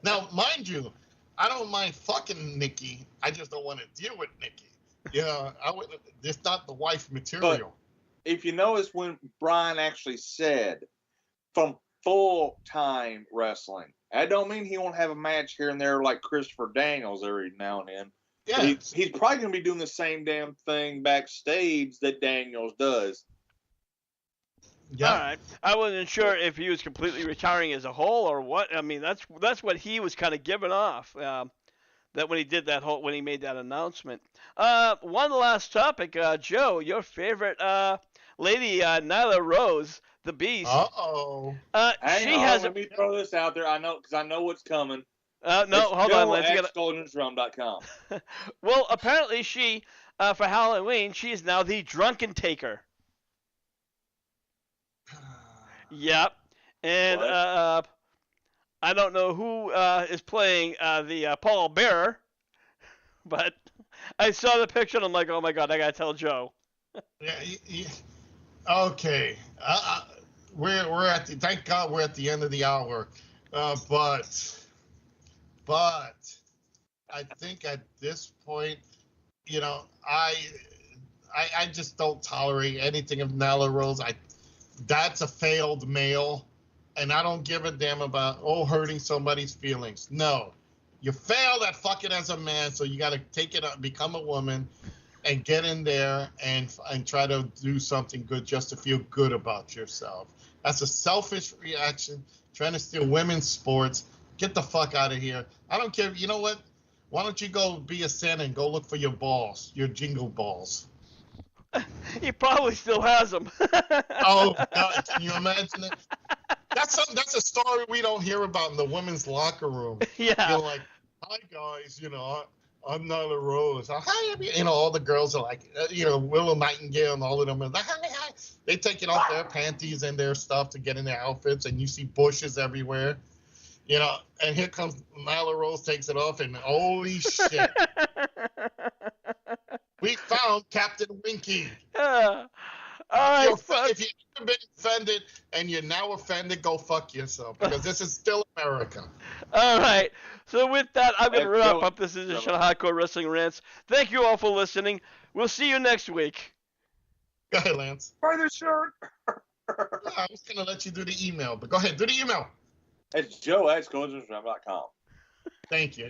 Now, mind you, I don't mind fucking Nikki. I just don't want to deal with Nikki. It's not the wife material. But if you notice when Bryan actually said from full-time wrestling, that don't mean he won't have a match here and there like Christopher Daniels every now and then. Yeah. He's probably going to be doing the same damn thing backstage that Daniels does. Yeah. All right. I wasn't sure if he was completely retiring as a whole or what. I mean, that's what he was kind of giving off. That when he did when he made that announcement. One last topic, Joe, your favorite lady, Nyla Rose, the Beast. Uh-oh. Let me throw this out there. I know, because I know what's coming. No, hold on, Lance. You gotta... Joe@goldensdrum.com. Well, apparently she, for Halloween, she is now the drunken taker. Yep. And I don't know who is playing the Paul Bearer, but I saw the picture and I'm like, oh my god, I gotta tell Joe. Yeah. Okay. We're at the, thank God we're at the end of the hour. But I think at this point, you know, I just don't tolerate anything of Nyla Rose. That's a failed male, and I don't give a damn about hurting somebody's feelings. No, you failed at fucking as a man, so you got to take it up, become a woman, and get in there and try to do something good just to feel good about yourself. That's a selfish reaction. Trying to steal women's sports. Get the fuck out of here. I don't care. You know what? Why don't you go be a Santa and go look for your balls, your jingle balls? He probably still has them. Oh God! Can you imagine it? That's a story we don't hear about in the women's locker room. Yeah. You're like, hi guys, you know, I'm Nyla Rose. Hi, you know, all the girls are like, you know, Willow Nightingale and all of them are like, hi. They take it off their panties and their stuff to get in their outfits, and you see bushes everywhere. You know, and here comes Nyla Rose, takes it off, and holy shit. We found Captain Winky. All right, If you've ever been offended and you're now offended, go fuck yourself, because this is still America. All right. So with that, I'm going to wrap up this edition of Hardcore Wrestling Rants. Thank you all for listening. We'll see you next week. Go ahead, Lance. Buy the shirt. I was going to let you do the email, but go ahead, do the email. It's Joe@goldensdrum.com. Thank you.